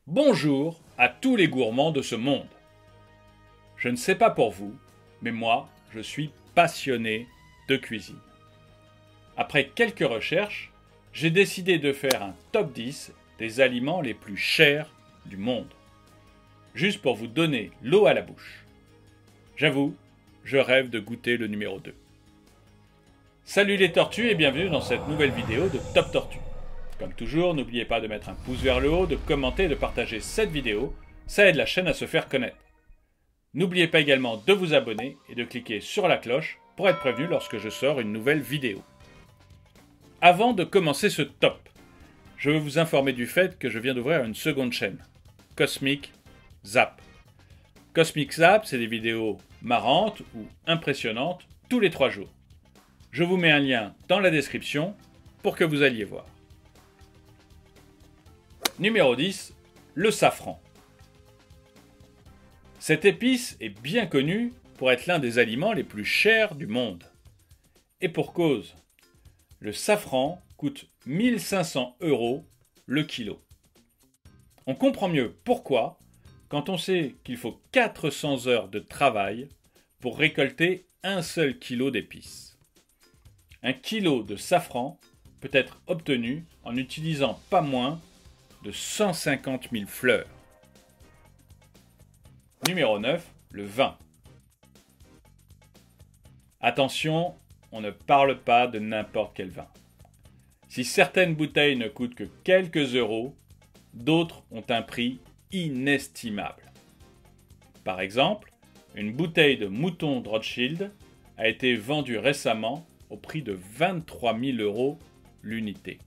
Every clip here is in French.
Bonjour à tous les gourmands de ce monde. Je ne sais pas pour vous, mais moi, je suis passionné de cuisine. Après quelques recherches, j'ai décidé de faire un top 10 des aliments les plus chers du monde. Juste pour vous donner l'eau à la bouche. J'avoue, je rêve de goûter le numéro 2. Salut les tortues et bienvenue dans cette nouvelle vidéo de Top Tortue. Comme toujours, n'oubliez pas de mettre un pouce vers le haut, de commenter et de partager cette vidéo, ça aide la chaîne à se faire connaître. N'oubliez pas également de vous abonner et de cliquer sur la cloche pour être prévenu lorsque je sors une nouvelle vidéo. Avant de commencer ce top, je veux vous informer du fait que je viens d'ouvrir une seconde chaîne, Cosmic Zap. Cosmic Zap, c'est des vidéos marrantes ou impressionnantes tous les 3 jours. Je vous mets un lien dans la description pour que vous alliez voir. Numéro 10, le safran. Cette épice est bien connue pour être l'un des aliments les plus chers du monde. Et pour cause, le safran coûte 1500 € le kilo. On comprend mieux pourquoi quand on sait qu'il faut 400 heures de travail pour récolter un seul kilo d'épices. Un kilo de safran peut être obtenu en utilisant pas moins de 150 000 fleurs. Numéro 9, le vin. Attention, on ne parle pas de n'importe quel vin. Si certaines bouteilles ne coûtent que quelques euros, d'autres ont un prix inestimable. Par exemple, une bouteille de mouton de Rothschild a été vendue récemment au prix de 23 000 € l'unité.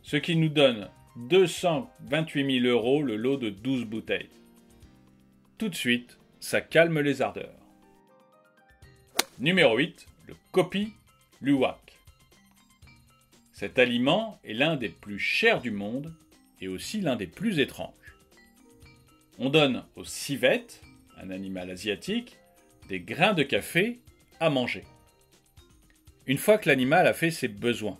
Ce qui nous donne 228 000 € le lot de 12 bouteilles. Tout de suite, ça calme les ardeurs. Numéro 8, le Kopi Luwak. Cet aliment est l'un des plus chers du monde et aussi l'un des plus étranges. On donne au civet, un animal asiatique, des grains de café à manger. Une fois que l'animal a fait ses besoins,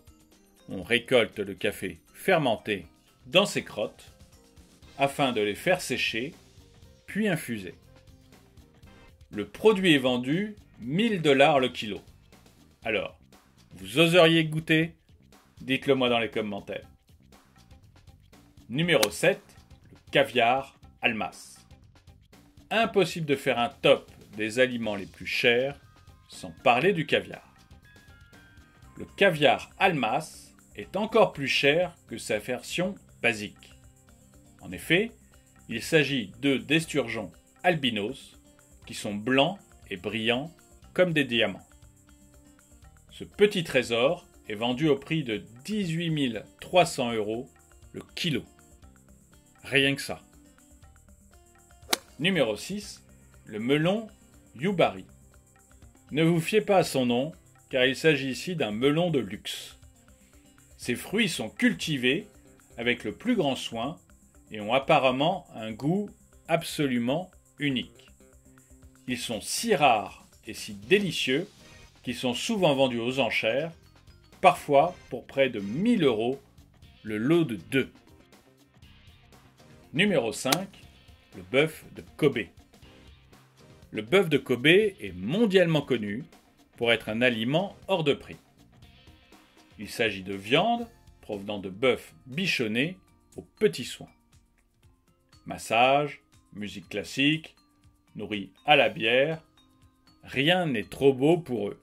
on récolte le café fermenté dans ses crottes afin de les faire sécher puis infuser. Le produit est vendu 1000 $ le kilo. Alors, vous oseriez goûter? Dites-le moi dans les commentaires. Numéro 7, le caviar Almas. Impossible de faire un top des aliments les plus chers sans parler du caviar. Le caviar Almas est encore plus cher que sa version basique. En effet, il s'agit d'esturgeons albinos qui sont blancs et brillants comme des diamants. Ce petit trésor est vendu au prix de 18 300 € le kilo. Rien que ça. Numéro 6, le melon Yubari. Ne vous fiez pas à son nom, car il s'agit ici d'un melon de luxe. Ces fruits sont cultivés avec le plus grand soin et ont apparemment un goût absolument unique. Ils sont si rares et si délicieux qu'ils sont souvent vendus aux enchères, parfois pour près de 1000 € le lot de 2. Numéro 5, le bœuf de Kobe. Le bœuf de Kobe est mondialement connu pour être un aliment hors de prix. Il s'agit de viande provenant de bœuf bichonné aux petits soins. Massage, musique classique, nourris à la bière, rien n'est trop beau pour eux.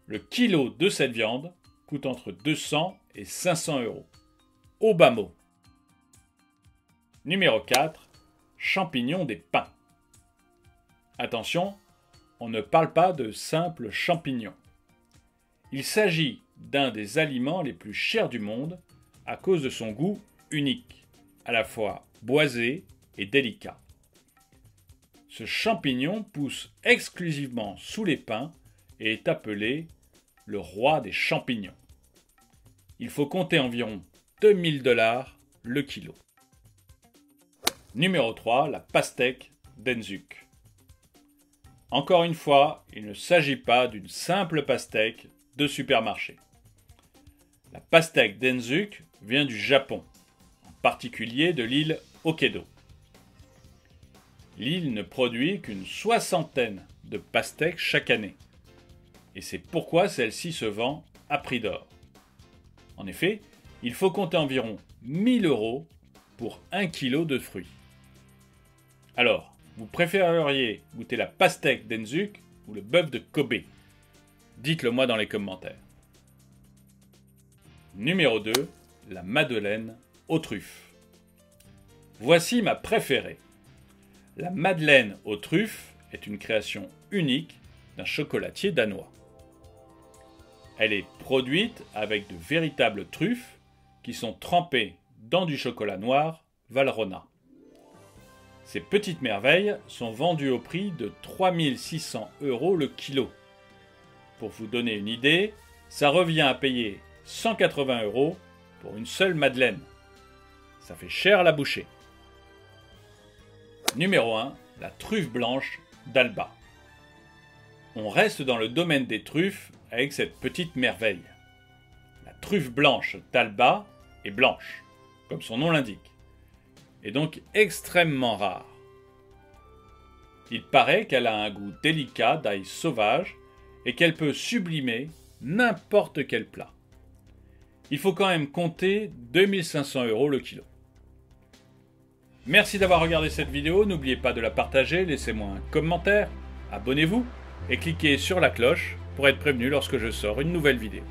Le kilo de cette viande coûte entre 200 et 500 €. Au bas mot. Numéro 4, champignons des pins. Attention, on ne parle pas de simples champignons. Il s'agit d'un des aliments les plus chers du monde à cause de son goût unique, à la fois boisé et délicat. Ce champignon pousse exclusivement sous les pins et est appelé le roi des champignons. Il faut compter environ 2000 $ le kilo. Numéro 3, la pastèque d'Enzuk. Encore une fois, il ne s'agit pas d'une simple pastèque de supermarché. La pastèque d'Enzuk vient du Japon, en particulier de l'île Hokkaido. L'île ne produit qu'une soixantaine de pastèques chaque année. Et c'est pourquoi celle-ci se vend à prix d'or. En effet, il faut compter environ 1000 € pour 1 kg de fruits. Alors, vous préféreriez goûter la pastèque d'Enzuk ou le bœuf de Kobe? Dites-le moi dans les commentaires. Numéro 2. La madeleine aux truffes. Voici ma préférée. La madeleine aux truffes est une création unique d'un chocolatier danois. Elle est produite avec de véritables truffes qui sont trempées dans du chocolat noir Valrhona. Ces petites merveilles sont vendues au prix de 3600 € le kilo. Pour vous donner une idée, ça revient à payer 180 € pour une seule madeleine. Ça fait cher à la bouchée. Numéro 1. La truffe blanche d'Alba. On reste dans le domaine des truffes avec cette petite merveille. La truffe blanche d'Alba est blanche, comme son nom l'indique, et donc extrêmement rare. Il paraît qu'elle a un goût délicat d'ail sauvage et qu'elle peut sublimer n'importe quel plat. Il faut quand même compter 2500 € le kilo. Merci d'avoir regardé cette vidéo, n'oubliez pas de la partager, laissez-moi un commentaire, abonnez-vous et cliquez sur la cloche pour être prévenu lorsque je sors une nouvelle vidéo.